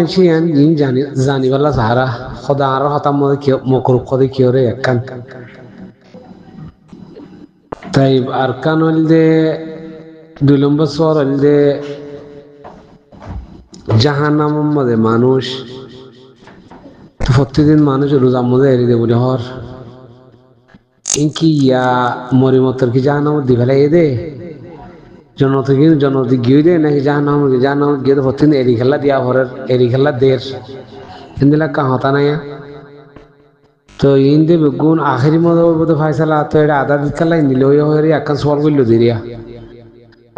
Shiyan yin zani wala sahara khoda ar hatam mo kyo mokru khodi kyore yakkan tayib arkan walde dulumba sor walde jahannam mode manush তো প্রতিদিন মানুষ রোজার মধ্যে এরি দেবো হর ইনকি ইয়া মরিমতর কি জাহান্নাম দি ফেলে দে জনতি গিয়ে দে নাকি জাহান্নাম গিয়ে তো প্রতিদিন এরি খেলা দিয়া ভরের এরি খেলা দের ইন্দিলা কা হতা না তো ইন্দে বেগুন আখেরি মধ্যে বলতে ফাইসালা তো এটা আদা দিত খেলা নিলে ওই হয়ে একখান সওয়াল করলো দিরিয়া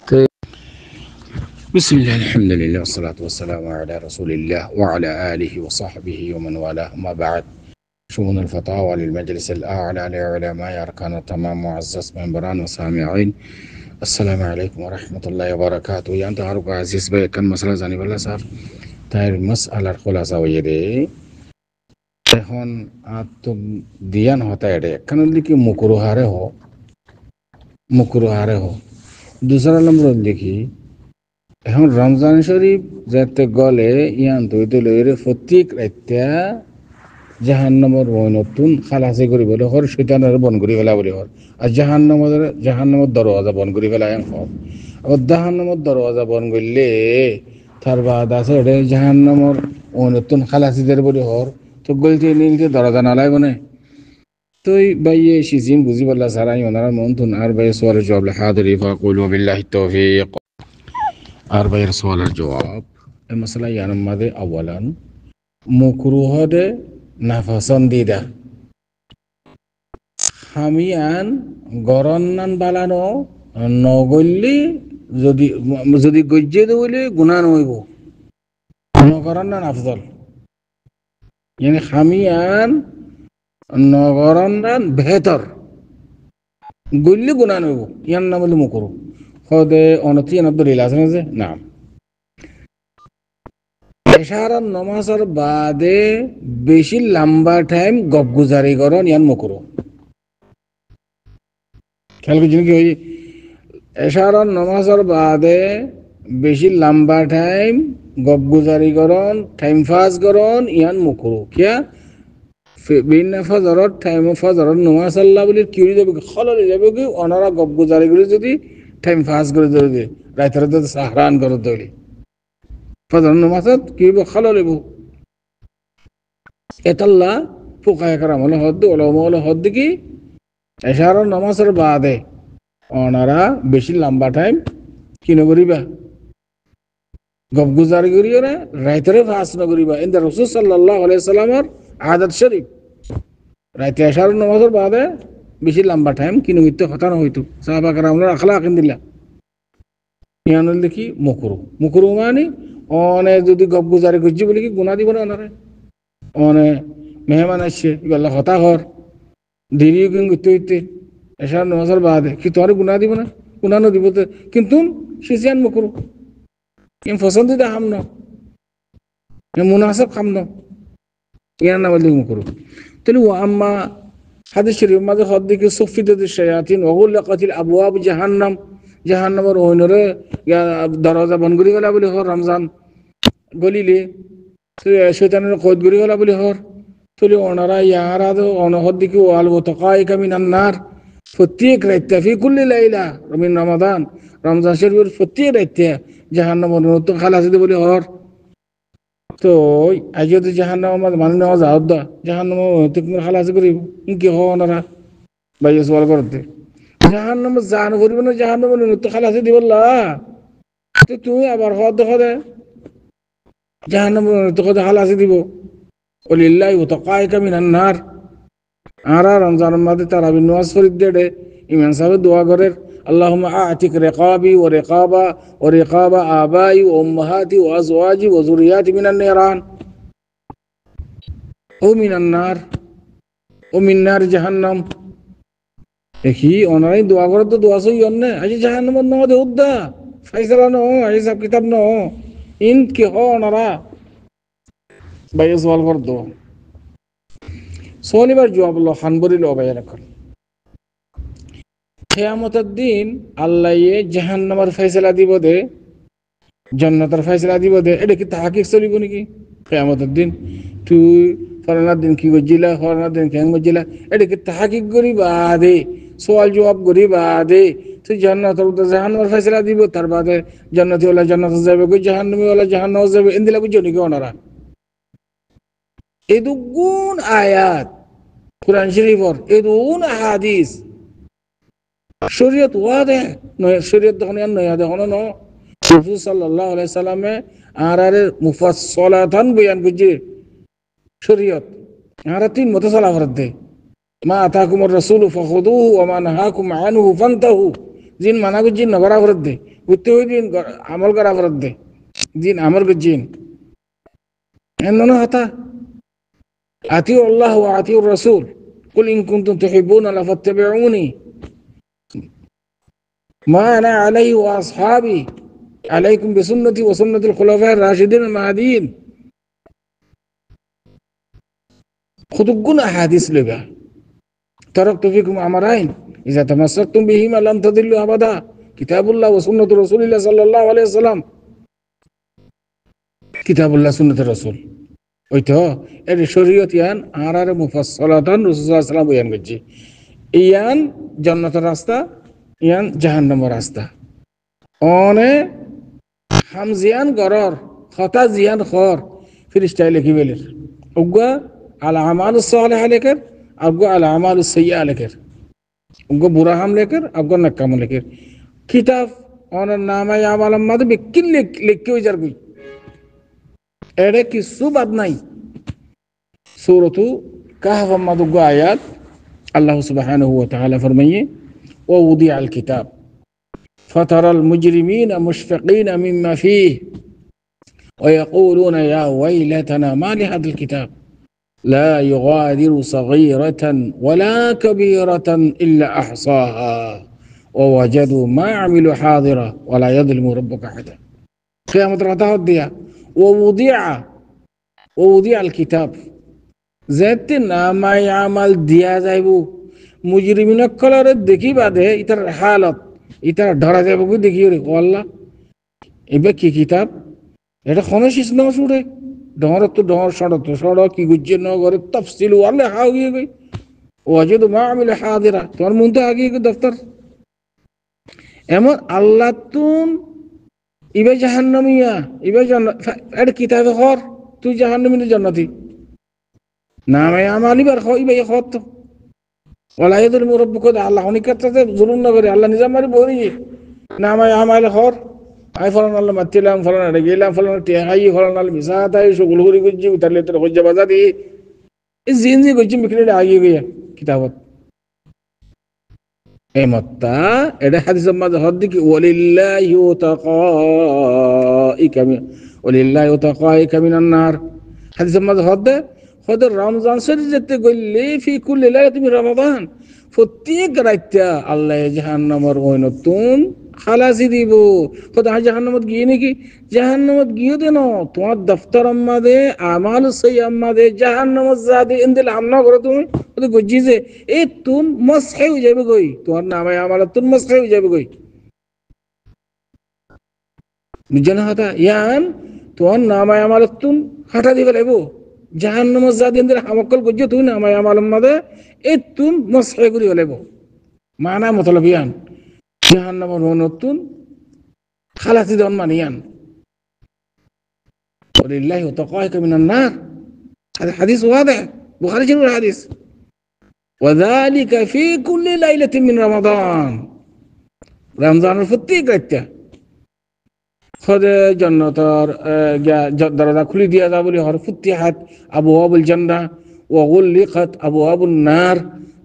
তো بسم الله الحمد لله والصلاة والسلام على رسول الله وعلى آله وصحبه ومن والاه ما بعد شؤون الفتاوى للمجلس الأعلى لعلماء أركان التمام معزز منبران وسامعين السلام عليكم ورحمة الله وبركاته يعني تعرف عزيز بي كان مسألة زاني بالله صار تاير مسألة الخلاصة ويدي এখন আত্ম দিয়ান হতা এডে কারণ লিখি মুকুরহারে হো दूसरा नंबर লিখি এখন রমজান শরীফ যাতে গলে ইয়ান তৈতে লইরে প্রত্যেক রাত্যা জাহান্নামের নতুন খালাসি করি বলে হর শয়তানের বন করি ফেলা বলে হর আর জাহান্নামের দরওয়াজা বন করি ফেলা এম হর আর জাহান্নামের দরওয়াজা বন করলে তার বাদ আছে এটা জাহান্নামের নতুন খালাসিদের বলে হর তো গলতে নীলতে দরজা নালাই বনে তুই বাইয়ে শিজিন বুঝি বললা সারাই ওনারা মন তুন আর বাইয়ে সওয়াল জবাব হাদিরি ফাকুলু বিল্লাহি তৌফিক আর বাইয়ের সওয়ালের জবাব এই মশলা ইয়ার মধ্যে আওয়ালান মুকরুহদে নাফাসন্দিদা হামিয়ান গরন্নান বালানো নগল্লি যদি গজ্জে দইলে গুনাহ নইব নগরন্নান আফদল ইয়ানি হামিয়ান নগরন্নান বেহতর গল্লি গুনাহ নইব ইয়ার নাম হলো মুকরু খদে অনতি দলিল আছে না যে নাম এশারার নমাজের বাদে বেশি লম্বা টাইম গপগুজারি করন ইয়ান মুকরু খেয়াল করছেন কি ওই এশারার নমাজের বাদে বেশি লম্বা টাইম গপগুজারি করন টাইম পাস করন ইয়ান মুকরু কিয়া বিনা ফজরত টাইম ফজরত নমাজ আল্লাহ বলি কি যাবে খলল যাবে কি অনারা গপগুজারি করে যদি টাইম পাস করে দেবে রাইতারে তো সাহরান করে দেবে ফজর নামাজত কি খলল হইব এতাল্লা ফুকায়ে কেরাম হলো হদ উলামা হলো হদ কি এশারার নামাজের বাদে ওনারা বেশি লম্বা টাইম কি নগরিবা গপগুজারি করিও না রাইতারে পাস নগরিবা ইনদা রাসূল সাল্লাল্লাহু আলাইহি সাল্লামের আদত শরীফ রাইতে এশারার নামাজের বাদে বেশি লম্বা টাইম কি নগিতে কথা না হইতো সাহাবা কেরামরা আখলাক ইনদিল্লাহ ইয়ানুল দেখি মুকরু মানে অনে যদি গপগুজারি করছি বলে কি গুনাহ দিব না ওনারে অনে মেহমান আসছে গল্লা হতা হর দেরিও কিন করতে হইতে এশার নামাজের বাদে কি তোর গুনাহ দিব না গুনাহ ন দিব কিন্তু শিশিয়ান মুকরু ইন পছন্দিদা হাম ন মুনাসাব খাম ন ইয়ার নাম হলো মুকরু তাহলে ও আম্মা হাদিস শরীফ মাঝে হদ দিকে সুফিদাতুশ শায়াতিন ওয়া গুলাকাতিল আবওয়াব জাহান্নামের ওইনরে দরজা বন্ধ করে গেলা বলে হর রমজান গলিলে শয়তানের কদ করে গেলা বলে হর তুলি ওনারা ইয়ারা তো অনহদ দিকে ওয়াল ওয়াতাকাইকা মিনান নার প্রত্যেক রাতে ফি কুল্লি লাইলা মিন রমাদান রমজান শরীফের প্রত্যেক রাতে জাহান্নামের নতুন খালাস দিতে বলে হর তো আজ যদি জাহান্নামের মানে নেওয়া যাও দা জাহান্নামের নতুন খালাস করিব কি হো ওনারা ভাই সওয়াল করতে জাহান্নামে জান করিব না জাহান্নামের নতুন খালাস দিবল্লা তো তুমি আবার হদ দেখে জাহান্নামের নতুন খালাস দিব ওলিল্লাহি ওয়াতাকাইকা মিনান নার আরা রমজানের মধ্যে তারাবি নামাজ পড়িত দেড়ে ইমাম সাহেব দোয়া করে আল্লাহুম্মা আ'তিক রিকাবি ওয়া রিকাবা আবাই ওয়া উম্মাহাতি ওয়া আজওয়াজি ওয়া যুররিয়াতি মিনান নিরান ও মিনান নার ও মিন নার জাহান্নাম দেখি ওনারাই দোয়া করে তো দোয়া সই অন্য আজ জাহান্নামের নাম দে উদ্দা ফাইসালা ন আজ সব কিতাব ন ইন কি হ ওনারা ভাইয়া সওয়াল কর দো সোনিবার জবাব লো খানবরি লো ভাইয়া রাখুন কিয়ামতের দিন আল্লাহ জাহান্নামের ফয়সালা দিব দে জান্নাতের ফয়সালা দিব দে এটা কি তাহকিক চলিব নাকি কিয়ামতের দিন তুই ফলানার দিন কি করছিলা, ফলানার দিন কেন করছিলা, এটাকে তাহাকিক করি বাদে সওয়াল জবাব করি বাদে তুই জান্নাতের উদ্দেশ্যে জাহান্নামের ফয়সালা দিব, তার বাদে জান্নাতি ওয়ালা জান্নাতে যাবে, কই জাহান্নামী ওয়ালা জাহান্নামে যাবে, এন্দিলা বুঝছো নাকি ওনারা? এই দুগুণ আয়াত কুরআন শরীফর, এই দুগুণ হাদিস শরীয়ত ওয়াদে নয়, শরীয়ত তখন নয় দেখুন ন রাসূল সাল্লাল্লাহু আলাইহি সাল্লামে আরারে মুফাসসালাতান বয়ান করছে শরীয়ত আরা তিন মত চলা করতে মা আতাকুমুর রাসূলু ফাখুদুহু ওয়া মা নাহাকুম আনহু ফান্তাহু, জিন মানা করছে নগরা করতে উত্তে হই দিন আমল করা করতে জিন আমল করছেন এমন হতা আতিউ আল্লাহ ওয়া আতিউ রাসূল কুল ইন কুনতুম তুহিব্বুনা ফাত্তাবিউনি মা আনা আলাইহি ওয়া আসহাবি আলাইকুম বিসুন্নতি ওয়া সুন্নাতিল খুলাফায়ে রাশিদিন মাহদিয়িন। খুদুগুন আহাদিস লেগা তারাকতু ফিকুম আমরাইন ইযা তামাসসাকতুম বিহিমা লান তাদিল্লু আবাদা কিতাবুল্লাহ ওয়া সুন্নাতু রাসূলিল্লাহ সাল্লাল্লাহু আলাইহি ওয়াসাল্লাম। কিতাবুল্লাহ সুন্নাতুর রাসূল ওই তো এর শরীয়ত ইয়ান আর মুফাসসালাতান রাসূল সাল্লাল্লাহু আলাইহি ওয়াসাল্লাম বয়ান করছে, ইয়ান জান্নাতের রাস্তা, ইয়ান জাহান্নামের রাস্তা। অনে হামজিয়ান গরর খতা জিয়ান খর ফিরিস্তায় লিখি বেলের উগ্গা আল আমালুস সালিহা লেখের, আগ্গা আল আমালুস সাইয়্যা লেখের, উগ্গা বুরা হাম লেখের, আগ্গা নাক্কাম লেখের। কিতাব অনের নামে আমালাম মাদে বিকিন লিখকে হই যার কই এড়ে কিছু বাদ নাই। সূরাতু কাহফ মাদুগ্গা আয়াত আল্লাহ সুবহানাহু ওয়া তাআলা ফরমাইয়ে ওয়া উদিআল কিতাব فترى المجرمين مشفقين مما فيه ويقولون يا ويلتنا ما لهذا الكتاب لا يغادر صغيرة ولا كبيرة إلا أحصاها ووجدوا ما عملوا حاضرا ولا يظلم ربك أحدا. قيامة رتها ووضع الكتاب زيتنا ما يعمل ديا زيبو مجرمين كلار الدكي بعده إتر حالات ইতারা ধরা যাবে কই দেখি রে আল্লাহ এবার কি কিতাব এটা খনশিস ন শুরে ডর তো ডর সড় কি গুজ্জে ন করে তাফসিল ওয়ালে হাও গিয়ে গই ওয়াজিদু মা আমিলা হাদিরা তোমার মন তো আগে গই দফতর এমন আল্লাহ তুন ইবে জাহান্নামিয়া ইবে জান্নাত এর কিতাবে হর তুই জাহান্নামী না জান্নাতি নামে আমালিবার হয় ইবে হত ওলা ইয়াযলিমু রাব্বুকা আল্লাহ অনিকাতে জুলুম না করে আল্লাহ নিজাম মারি বরি নামে আমাইল হর আই ফলান আল্লাহ মাতিলাম ফলান রে গেলাম ফলান টিহাই ফলান আল মিসাতাই সুগুল করি গুজি উতারলে তো হজ্জা বাজাদি এই জিনজি গুজি মিকলে আগে গিয়া কিতাবত এই মত্তা এটা হাদিস মাঝে হদ্দি কি ওয়ালিল্লাহি তাকাইকা মিনান নার হাদিস মাঝে হদ্দে হদর রমজান শরীফ যেতে গইলে ফি কুল্লি লাইলাতিন মিন রমাদান প্রত্যেক রাইতা আল্লাহ জাহান্নামের ওই নতুন খালাসি দিব। খোদা জাহান্নামত গিয়ে নাকি জাহান্নামত গিয়ে দেন তোমার দফতর আম্মাদে আমাল সই আম্মাদে জাহান্নামত জাদে ইনদিল আমনা করে তুমি ওদের গজি যে এই তুন মসহে হয়ে যাবে গই তোমার নামে আমালত তুন মসহে হয়ে যাবে গই বুঝছেন হতা ইয়ান তোমার নামে আমালত তুন হাঁটা দিবে লাগবো জাহান্নামত জাদে ইনদিল হামকল গজি তুই নামে আমালত মাদে এই তুন মসহে করি লাগবো মানা মতলব ইয়ান জাহান্নামের নতুন খালাসি দন মানিয়ান ওয়ালিল্লাহি তাকাইকা মিনান নার هذا حديث واضح بخاري شنو الحديث وذلك في كل ليلة من رمضان رمضان الفتي قلت خذ جنة دروازة খুলে দিয়া যা বলি হর ফুতিহাত আবওয়াবুল জান্নাহ ওয়া গুলিকাত আবওয়াবুন নার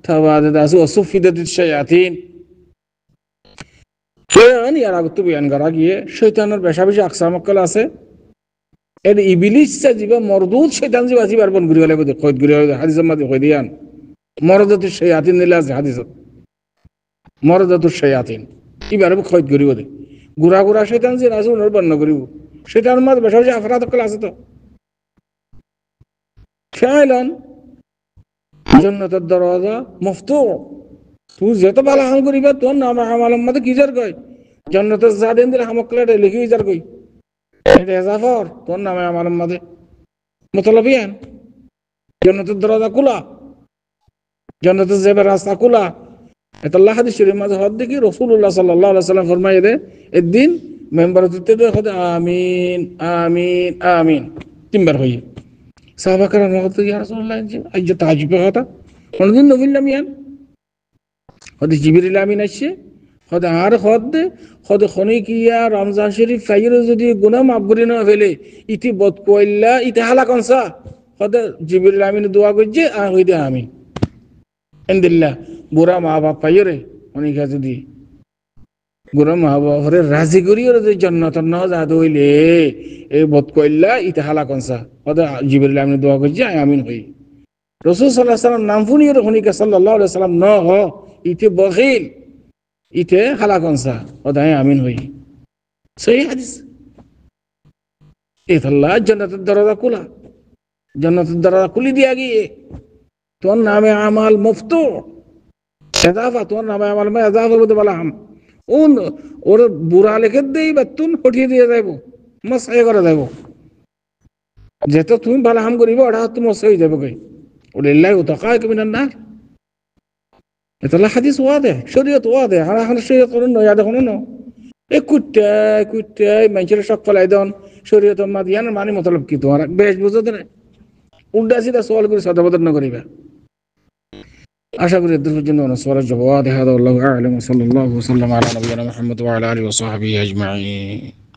তাবাদাত ওয়াসুফিদাত আশ-শায়াতিন শয়তান ইয়ার আগত বয়ান করা গিয়ে শয়তানের বেশা বেশি আকসাম কল আছে এর ইবলিস জিবা মরদুদ শয়তান জিবা জিবার বন ঘুরি হলে বদে কইদ ঘুরি হলে হাদিসের মধ্যে কই দিয়ান মরদাতুশ শায়াতিন নিলা আছে হাদিসত মরদাতুশ শায়াতিন ইবার কইদ ঘুরি বদে গুরা গুরা শয়তান জি রাসূল নর বর্ণ করিব শয়তানের মধ্যে বেশা বেশি আফরাদ কল আছে তো ফাইলান জান্নাতের দরওয়াজা মফতুহ তুই যত ভালো হাম করিবা তোর নাম আমালের মধ্যে কি যার কই জান্নাতের জাদেন দিলে হামকলাটা লিখি যার কই এটা জাফর তোর নামে আমালের মধ্যে মতলবিয়ান জান্নাতের দরজা খোলা, জান্নাতের যাবার রাস্তা খোলা। এটা আল্লাহ হাদিস শরীফ মাঝে হদ দেখি রাসূলুল্লাহ সাল্লাল্লাহু আলাইহি সাল্লাম ফরমায়ে দে একদিন মেম্বার হতে হতে আমিন আমিন আমিন তিনবার হয়ে সাহাবা کرام বলতে ইয়া রাসূলুল্লাহ আজ যে তাজিব কথা কোনদিন নবিল্লাম ইয়ান হদ জিবরিল আমিন আসছে হদ আর হদ হদ খনি কিয়া রমজান শরীফ ফাইর যদি গুনাহ মাফ করে না ফেলে ইতি বদ কইলা ইতি হালাকনসা হদ জিবরিল আমিন দোয়া করছে আর হইদে আমিন আলহামদুলিল্লাহ। বুড়া মা বাপ পাইরে অনেক যদি বুড়া মা বাপরে রাজি করিও যদি জান্নাত না যাদ হইলে এই বদ কইলা ইতি হালাকনসা হদ জিবরিল আমিন দোয়া করছে আমিন হই। রাসূল সাল্লাল্লাহু আলাইহি সাল্লাম নাম শুনিয়ে খনিকা সাল্লাল্লাহু আলাইহি সাল্লাম ন হ ইতি বখিল ইতে হালাকনসা হদায় আমিন হই। সহি হাদিস। আল্লাহ জান্নাতের দরজা খোলা, জান্নাতের দরজা খুলে দিয়া গিয়ে তোমার নামে আমাল মুফতু এজাফা, তোমার নামে আমাল মে এজাফা বলতে বলা হাম ওর বুড়া লেখে দেই বা তুন হটিয়ে দিয়ে যাইব মশাই করে যাইব যেহেতু তুমি ভালো হাম করিব ওটা তুমি মশাই যাবো কে ওলিল্লাহি উতাকায়ুকা মিনান নার। এটা হাদিস ওয়াদে, শরীয়ত ওয়াদে। আর এখন শরীয়ত করুন না ইয়াদ করুন না এই কুত্তাই কুত্তাই মানুষের সব ফলাই দেন শরীয়ত মাদিয়ানের মানে মতলব কি তোমার বেশ বুঝতে না উল্টা সিধা সওয়াল করে সদাবদন না করিবা। আশা করি এর জন্য সওয়ালের জবাব হাদা আল্লাহু আ'লাম ওয়া সাল্লাল্লাহু ওয়া সাল্লাম আলা নবিয়িনা মুহাম্মদ ওয়া আলা আলিহি ওয়া সাহবিহি আজমাইন।